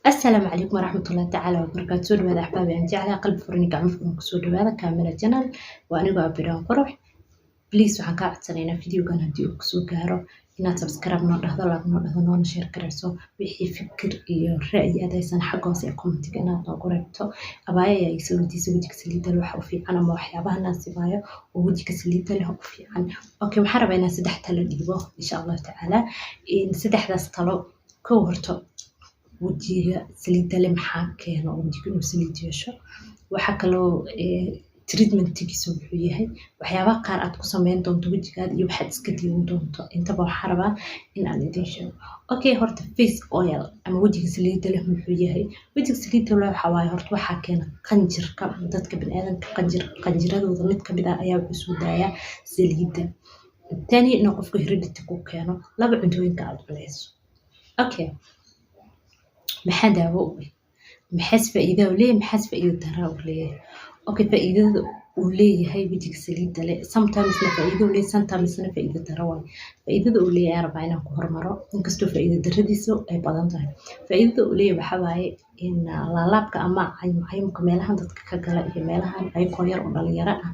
السلام عليكم ورحمة الله تعالى وبركاته. سو dhawaada axbaabi aan jeclahay qalbi furan iyo gacmo furan kusoo dhawaada kaamira channel waa anigoo abiraan qurux. Please waxaan kaa codsanaynaa videogan haddii uu kusoo gaaro inaad subscribe noo dhahdo, like noo dhahdo, noona share garayso wixii fikir iyo ra'yi aad haysan xagga hoose ee commentiga inaad noogu reebto. Abaayo ayaa iga soo weydiisay wejiga saliidda leh waxa u fiican ama waxyaabaha naasibaayo oo wejiga saliidda leh u fiican. Okay, waxaan rabaa inaan 3 talo dhiibo insha Allah tacaala. Saddexdaas talo kow horto wejiga saliidda leh maxaa keeno wejiga inuu saliid yeesho. Waxa kaloo treatmentigiisa wuxuu yahay waxyaabaha qaar aad ku samayn doonto wejigaada iyo waxaad iska diiwan doonto intaba waxaan rabaa in aan idin sheego. Okay, horta face oil ama wejiga saliidda leh muxuu yahay. Wejiga saliidda leh waxa waaye horta waxaa keena qanjirka dadka bini'aadamka qanjiradooda mid ka mid ah ayaa wuxuu soo daayaa saliidda. Tani inuu qofka heredity ku keeno laba cuntooyinka aad cunayso. Okay, maxaa daawo u ah maxaas faa'iido u leeyahay maxaas faa'iido darro u leeyahay. Okay, faa'iidada uu leeyahay wejiga saliidda leh sometimes faa'iido u leeyahay sometimes faa'iido darro waaye. Faa'iidada uu leeyahay rabaa inaan ku hormaro inkastoo faa'iido darradiisu ay badan tahay. Faa'iidada uu leeyahay waxa waaye in laalaabka ama cayumka meelaha dadka ka gala iyo meelahan ayagoo yar oo dhalinyaro ah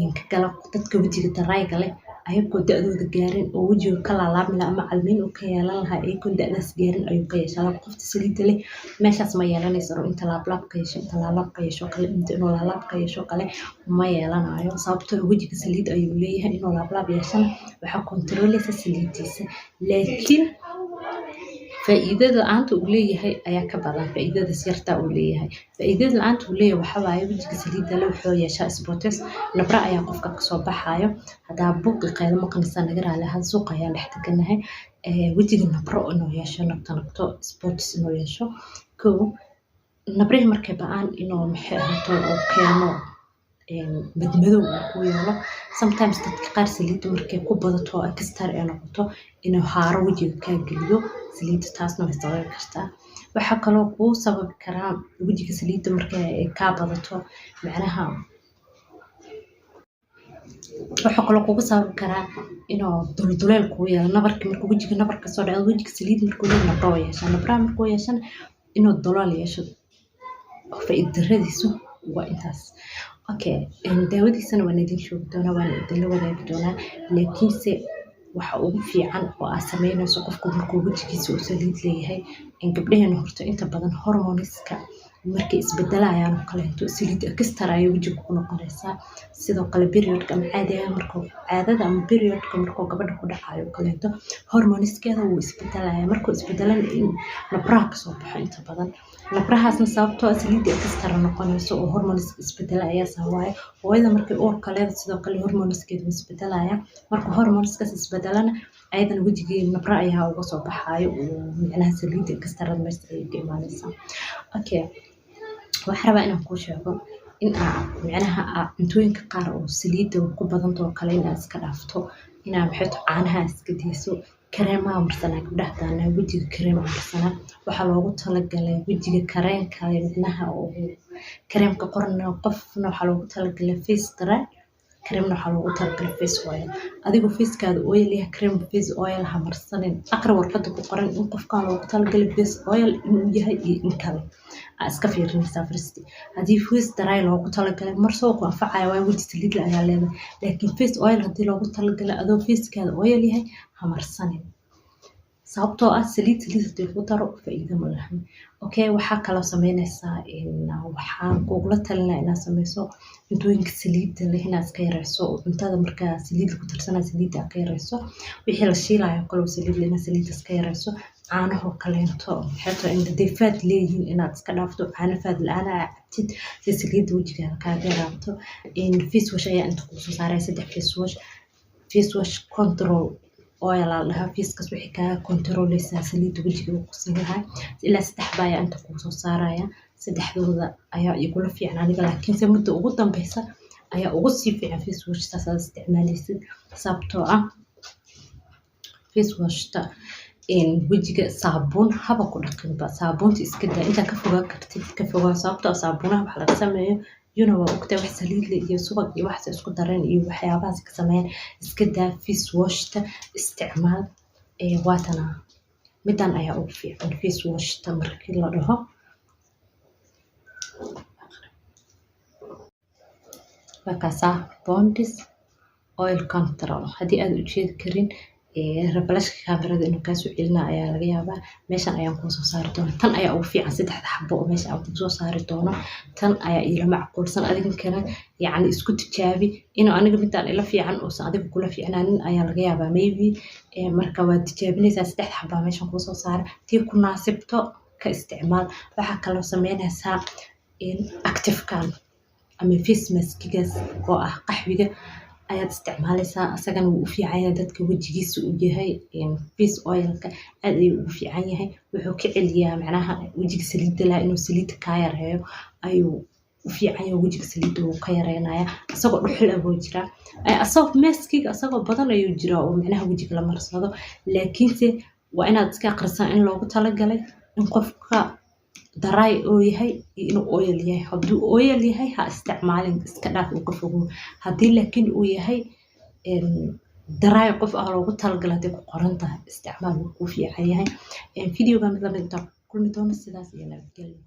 in ka gala dadka wejiga darayga leh ayagoo da'dooda gaarin oo wejiga ka laalaabmi lahaa ama calmiin uu ka yeelan lahaa ayagoo da'daas gaarin ayuu ka yeeshaa. Qofta saliidda leh meeshaas ma yeelanayso inta laalaab ka yeesho inta laalaab ka yeesho kale inuu laalaab ka yeesho kale ma yeelanayo sababtoo wejiga saliid ayuu leeyahay inuu laalaab yeeshana waxa controleysa saliidiisa. Laakiin faa'iidada aanta uu leeyahay ayaa ka badan faa'iidada yarta uu leeyahay. Faa'iidada aanta uu leeyahay waxa waaye wejiga saliidda leh wuxuu yeeshaa spots nabra ayaa qofka ka soo baxayo hadaa buuq qaylo maqnaysan naga raalaha suuq ayaa dhex taganahay wejiga nabro inuu yeesho nabto spots inuu yeesho. Kow nabrihi markay ba'aan inuu maxay ahaato oo keeno badmadow ku yeelo sometimes dadka qaar saliidda markay ku badato extra ay noqoto inuu haaro wejiga ka geliyo saliidda taasna way sababi kartaa. Waxa kaloo kuu sababi karaa wejiga saliidda markay ka badato macnaha waxa kaloo kugu sababi karaa inuu dulduleel ku yeelo nabarka markuu wejiga nabar ka soo dhaco wejiga saliid markuu leeyahay nabro yeeshaa nabra markuu yeeshana inuu dulaal yeesho faa'iido darradiisu waa intaas. Okay, daawadiisana waan idin sheegi doonaa waan idin la wadaagi doonaa laakiinse waxa ugu fiican oo aad samaynayso qofku markuu wejigiisa uu saliid leeyahay in gabdhaheena horto inta badan hormoneska markay isbedelayaan oo kale intuu saliid extra ay wejiga ku noqonaysaa sidoo kale periodka ama caadada markuu caadada ama periodka markuu gabadha ku dhacayo oo kale hormoneskeeda uu isbedelaya markuu isbedelan in nabraha ka soo baxo inta badan nabrahaasna sababtoo saliid extra noqonayso oo hormoneska isbedelaya sababay hooyada markay uurka leedahay sidoo kale hormoneskeedu isbedelaya markuu hormoneska isbedelana aydan wejigeeda nabra ayaa uga soo baxayo macnaha saliid extra meesha ay ka imaanaysaa. Okay, waxaan rabaa inaan kuu sheego in macnaha cuntooyinka qaar oo saliidda ku badan oo kale inaad iska dhaafto inaad maxay caanaha iska diiso kareemaha marsanaa gabdhaha taana wejiga kareem marsanaa waxa loogu talagalay wejiga kareenka macnaha oo kareemka qorna qofna waxa loogu talagalay face dry kareemna waxa loogu talagalay face oil adigoo facekaada oil yahay kareem face oil ha marsanin aqra warqada ku qoran in qofka loogu talagalay face oil inuu yahay iyo in kale iska fiirinaysaa first haddii face dry loogu talagalay marsoo ku anfacaya waa wejiga saliid ayaa leedahay laakiin face oil haddii loogu talagalay adoo facekaada oil yahay ha marsanin sababtoo ah saliid haddii lagu daro faa'iido ma lahan. Okay, waxaa kaloo samaynaysaa waxaan kugula talinaa inaad samayso cuntooyinka saliidda leh inaad iska yarayso cuntada markaa saliid ku darsanaa saliidda ka yarayso wixii la shiilayo kale saliid leh inaad saliidda iska yarayso caanaha kaleento xataa in defaad leeyihiin inaad iska dhaafto caana faad la'aan cabtid si saliidda wejigaada kaaga yaraato. Face wash ayaa inta ku soo saaray 3 face wash control oil laha face-kaas wixii ka controleysa saliidda wejiga uu qusin lahaa ilaa 3 baa inta ku soo saaraya 3dooda ayaa igula fiican aniga laakiin muddo ugu dambaysa ayaa ugu sii fiican face wash taas aad isticmaalaysid sababtoo ah face wash ta wejiga saabuun haba ku dhaqinba saabuunta iska daa inta ka fogaa kartid ka fogaa sababtoo saabuunaha waxa laga sameeyo wax saliid leh iyo subag iyo wax isku dareen iyo waxyaabahaas ka sameeyaan iska daa face wash ta isticmaal waatana midan ayaa ugu fiican face washta markii la dhaho. Markaasaa Bondis oil control haddii aad u jeedi karin reflashka kaamirada inuu kaa soo celinaa ayaa laga yaabaa. Meeshan ayaan kuu soo saari doona, tan ayaa ugu fiican 3 xabo oo meesha aan kuu soo saari doono. Tan ayaa ila macquulsan, adinkana yacni isku tijaabi inuu aniga midaan ila fiican uusan adiga kula fiicnaanin ayaa laga yaabaa maybe. Marka waad tijaabinaysaa 3 xabaa meeshan kuu soo saara, tii ku naasibto ka isticmaal. waxaa kaloo sameynaysaa activekan ama face maskigaas oo ah qaxwiga ayaad isticmaalaysaa. asagana wuu u fiican yahay dadka wejigiisa u yahay face oilka aad ayuu ugu fiican yahay. wuxuu ka celiyaa macnaha wejiga saliidda leh inuu saliidda ka yareeyo ayuu u fiican yahay. wejiga saliidda wuu ka yareynaya asagoo dhuxul ah buu jiraa. asagoo maskiga asagoo badan ayuu jiraa oo macnaha wejiga la marsado, laakiinse waa inaad iska akhrisaa in loogu talagalay in qofka dry oo yahay iyo inuu oil yahay. hadduu oil yahay ha isticmaalin, iska dhaaf uu ka fogow. haddii laakiin uu yahay dry qof ah loogu talagalay hadday ku qoran tahay isticmaal wuu ku fiican yahay. videoga mid lamid intaan ku kulmi doono sidaas iyo nabadgelyo.